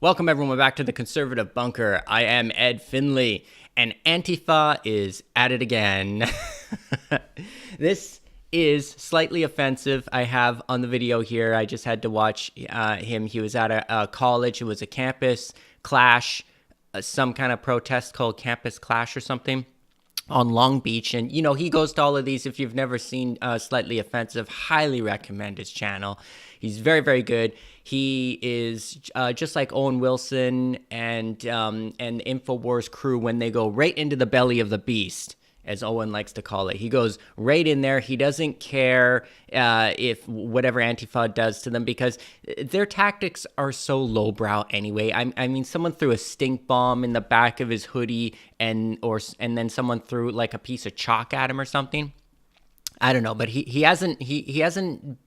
Welcome everyone back to the Conservative Bunker. I am Ed Findlay, and Antifa is at it again. This is slightly offensive. I have on the video here, I just had to watch him. He was at a college. It was a campus clash, some kind of protest called Campus Clash or something on Long Beach. And, you know, he goes to all of these. If you've never seen Slightly Offensive, highly recommend his channel. He's very, very good. He is just like Owen Wilson and the InfoWars crew when they go right into the belly of the beast, as Owen likes to call it. He goes right in there. He doesn't care if whatever Antifa does to them, because their tactics are so lowbrow anyway. I mean, someone threw a stink bomb in the back of his hoodie, and then someone threw like a piece of chalk at him or something. I don't know, but he hasn't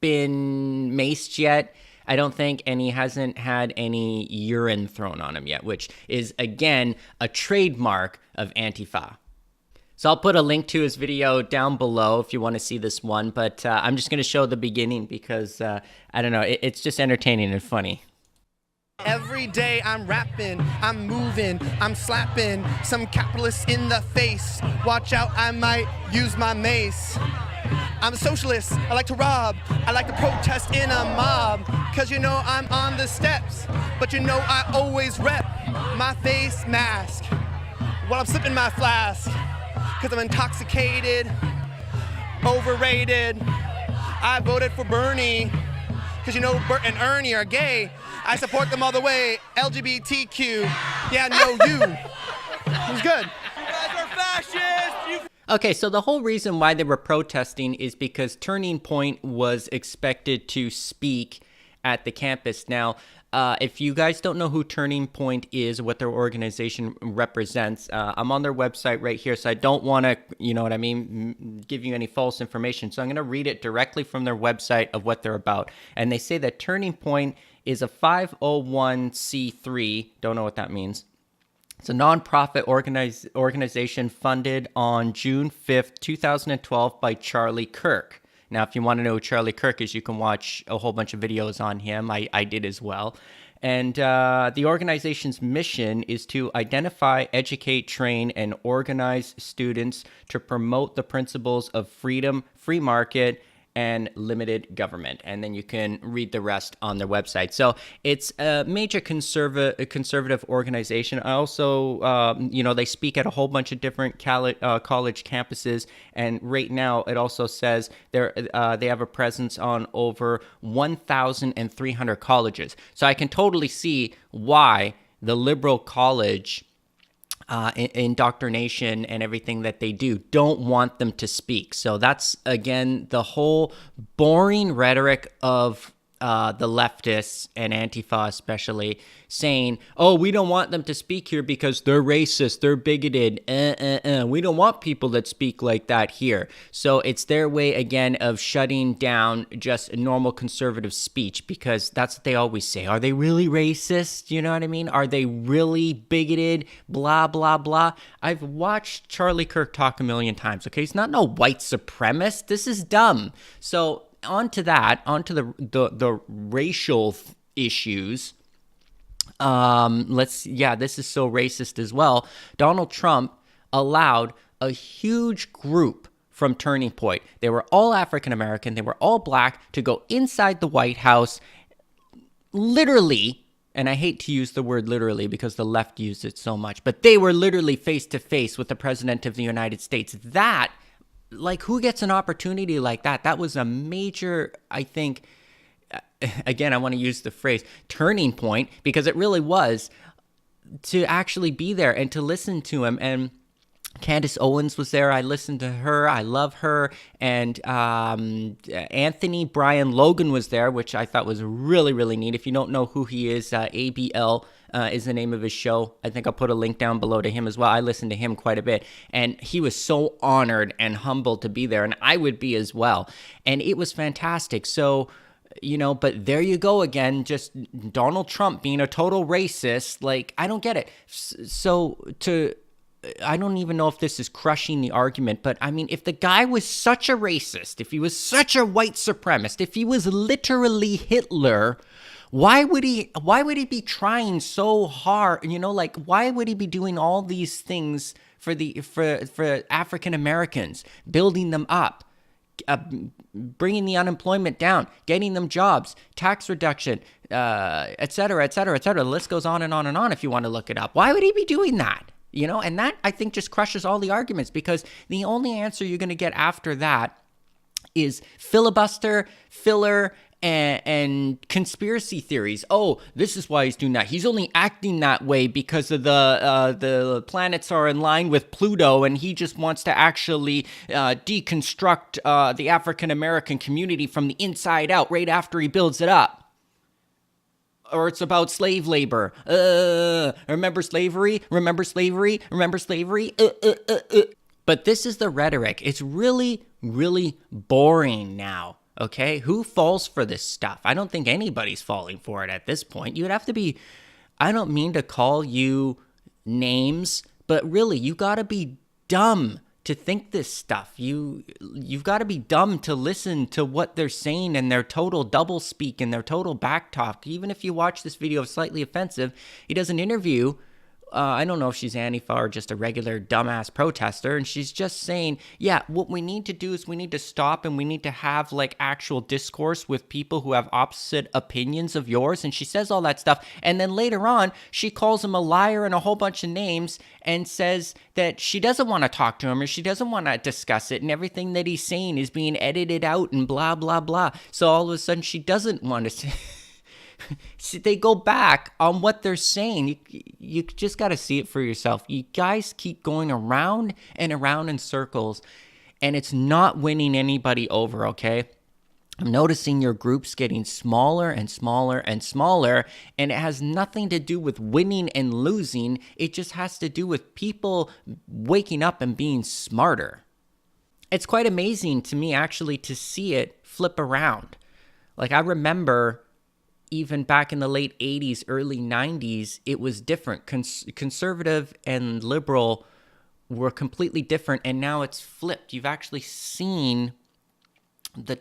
been maced yet, I don't think, and he hasn't had any urine thrown on him yet, which is, again, a trademark of Antifa. So I'll put a link to his video down below if you want to see this one, but I'm just going to show the beginning because, I don't know, it's just entertaining and funny. Every day I'm rapping, I'm moving, I'm slapping some capitalists in the face. Watch out, I might use my mace. I'm a socialist, I like to rob, I like to protest in a mob. Cause you know I'm on the steps, but you know I always rep my face mask while I'm sipping my flask. Cause I'm intoxicated, overrated. I voted for Bernie, cause you know Bert and Ernie are gay. I support them all the way, LGBTQ. Yeah, no, you. It was good. You guys are fascists! Okay, so the whole reason why they were protesting is because Turning Point was expected to speak at the campus. Now, if you guys don't know who Turning Point is, what their organization represents, I'm on their website right here, so I don't want to, you know what I mean, give you any false information. So I'm going to read it directly from their website of what they're about. And they say that Turning Point is a 501c3, don't know what that means. It's a nonprofit organization funded on June 5th, 2012 by Charlie Kirk. Now, if you want to know who Charlie Kirk is, you can watch a whole bunch of videos on him. I did as well. And the organization's mission is to identify, educate, train, and organize students to promote the principles of freedom, free market, and limited government. And then you can read the rest on their website. So it's a major conservative organization. I also, you know, they speak at a whole bunch of different college campuses. And right now it also says they have a presence on over 1,300 colleges. So I can totally see why the liberal college indoctrination and everything that they do don't want them to speak. So that's, again, the whole boring rhetoric of the leftists and Antifa especially, saying, oh, we don't want them to speak here because they're racist, they're bigoted, we don't want people that speak like that here. So it's their way, again, of shutting down just normal conservative speech, because that's what they always say. Are they really racist? You know what I mean? Are they really bigoted? Blah, blah, blah. I've watched Charlie Kirk talk a million times, okay? He's not no white supremacist. This is dumb. So onto the racial issues. This is so racist as well. Donald Trump allowed a huge group from Turning Point. They were all African American. They were all black, to go inside the White House, literally. And I hate to use the word literally because the left used it so much, but they were literally face to face with the President of the United States. That, like, who gets an opportunity like that? That was a major, I think, again, I want to use the phrase turning point, because it really was, to actually be there and to listen to him. And Candace Owens was there. I listened to her. I love her. And Anthony Brian Logan was there, which I thought was really, really neat. If you don't know who he is, ABL is the name of his show. I think I'll put a link down below to him as well. I listened to him quite a bit. And he was so honored and humbled to be there. And I would be as well. And it was fantastic. So, you know, but there you go again, just Donald Trump being a total racist. Like, I don't get it. I don't even know if this is crushing the argument, but I mean, if the guy was such a racist, if he was such a white supremacist, if he was literally Hitler, Why would he be trying so hard? Like, why would he be doing all these things for African Americans, building them up, bringing the unemployment down, getting them jobs, tax reduction, et cetera, et cetera, et cetera. The list goes on and on and on if you want to look it up. Why would he be doing that? And that, I think, just crushes all the arguments, because the only answer you're going to get after that is filibuster, filler, and conspiracy theories. Oh, this is why he's doing that. He's only acting that way because of the planets are in line with Pluto, and he just wants to actually deconstruct the African American community from the inside out right after he builds it up. Or it's about slave labor. Remember slavery? Remember slavery? Remember slavery? But this is the rhetoric. It's really, really boring now. Okay, who falls for this stuff? I don't think anybody's falling for it at this point. You'd have to be, I don't mean to call you names, but really, you gotta be dumb to think this stuff. You've got to be dumb to listen to what they're saying and their total doublespeak and their total backtalk. Even if you watch this video of Slightly Offensive, he does an interview. I don't know if she's Antifa or just a regular dumbass protester. And she's just saying, yeah, what we need to do is we need to stop and we need to have like actual discourse with people who have opposite opinions of yours. And she says all that stuff. And then later on, she calls him a liar and a whole bunch of names and says that she doesn't want to talk to him or she doesn't want to discuss it. And everything that he's saying is being edited out and blah, blah, blah. So all of a sudden she doesn't want to say... See, they go back on what they're saying. You just got to see it for yourself. You guys keep going around and around in circles, and it's not winning anybody over, okay? I'm noticing your group's getting smaller and smaller and smaller, and it has nothing to do with winning and losing. It just has to do with people waking up and being smarter. It's quite amazing to me, actually, to see it flip around. Like, I remember... even back in the late 80s, early 90s, it was different. Conservative and liberal were completely different, and now it's flipped. You've actually seen the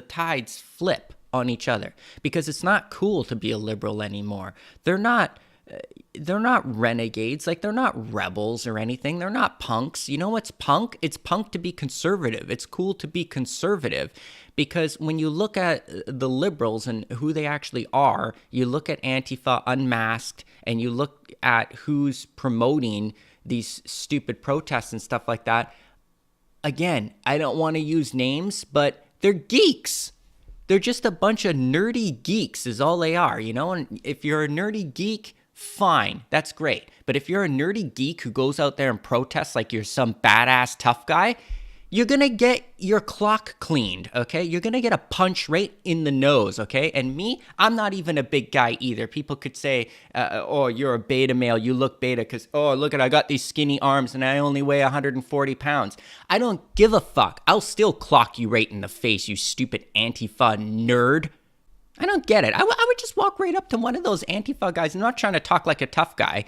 tides flip on each other, because it's not cool to be a liberal anymore. They're not renegades, like they're not rebels or anything. They're not punks. You know what's punk? It's punk to be conservative. It's cool to be conservative, because when you look at the liberals and who they actually are, you look at Antifa unmasked and you look at who's promoting these stupid protests and stuff like that. Again, I don't want to use names, but they're geeks. They're just a bunch of nerdy geeks is all they are, And if you're a nerdy geek, fine, that's great. But if you're a nerdy geek who goes out there and protests like you're some badass tough guy, you're going to get your clock cleaned, okay? You're going to get a punch right in the nose, okay? And me, I'm not even a big guy either. People could say, oh, you're a beta male, you look beta because, oh, look at, I got these skinny arms and I only weigh 140 pounds. I don't give a fuck. I'll still clock you right in the face, you stupid Antifa nerd. I don't get it. I would just walk right up to one of those Antifa guys. I'm not trying to talk like a tough guy.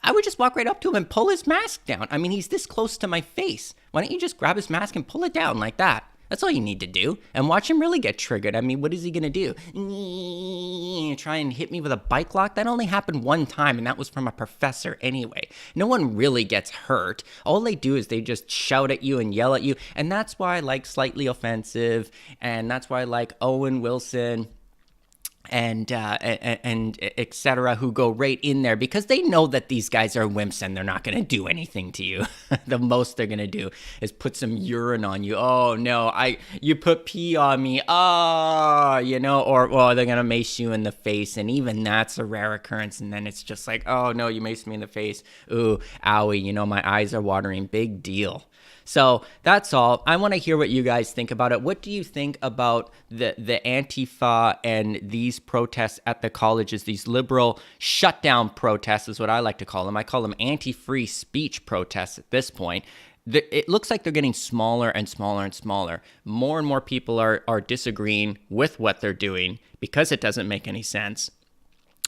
I would just walk right up to him and pull his mask down. I mean, he's this close to my face. Why don't you just grab his mask and pull it down like that? That's all you need to do. And watch him really get triggered. I mean, what is he going to do? Try and hit me with a bike lock? That only happened one time, and that was from a professor anyway. No one really gets hurt. All they do is they just shout at you and yell at you. And that's why I like Slightly Offensive, and that's why I like Owen Wilson and et cetera, who go right in there, because they know that these guys are wimps and they're not going to do anything to you. The most they're going to do is put some urine on you. Oh no, you put pee on me. Oh, or they're going to mace you in the face. And even that's a rare occurrence. And then it's just like, oh no, you maced me in the face. Ooh, owie, my eyes are watering. Big deal. So that's all. I want to hear what you guys think about it. What do you think about the Antifa and these protests at the colleges, these liberal shutdown protests is what I like to call them. I call them anti-free speech protests at this point. It looks like they're getting smaller and smaller and smaller. More and more people are disagreeing with what they're doing because it doesn't make any sense.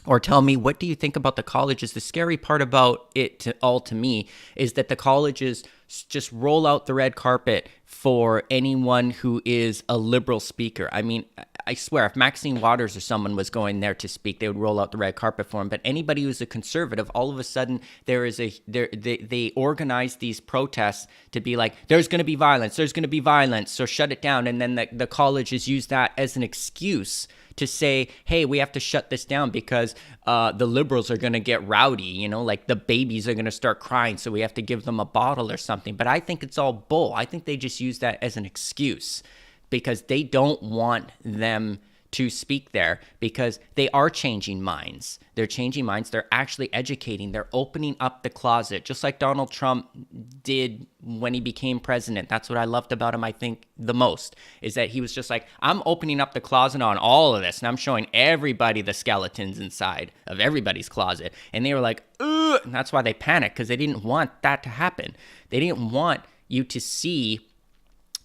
Or tell me, what do you think about the colleges? The scary part about it to me is that the colleges just roll out the red carpet for anyone who is a liberal speaker. I mean, I swear, if Maxine Waters or someone was going there to speak, they would roll out the red carpet for him. But anybody who's a conservative, all of a sudden, they organize these protests to be like, there's going to be violence, so shut it down. And then the colleges use that as an excuse to say, hey, we have to shut this down because the liberals are going to get rowdy, like the babies are going to start crying, so we have to give them a bottle or something. But I think it's all bull. I think they just use that as an excuse because they don't want them to speak there, because they are changing minds. They're changing minds. They're actually educating. They're opening up the closet, just like Donald Trump did when he became president. That's what I loved about him, I think, the most, is that he was just like, I'm opening up the closet on all of this, and I'm showing everybody the skeletons inside of everybody's closet. And they were like, ugh, and that's why they panicked, because they didn't want that to happen. They didn't want you to see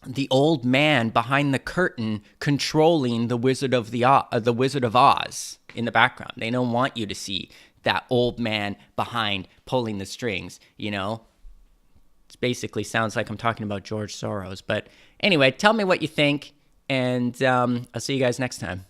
the old man behind the curtain controlling the Wizard of Oz in the background. They don't want you to see that old man behind pulling the strings, It basically sounds like I'm talking about George Soros. But anyway, tell me what you think, and I'll see you guys next time.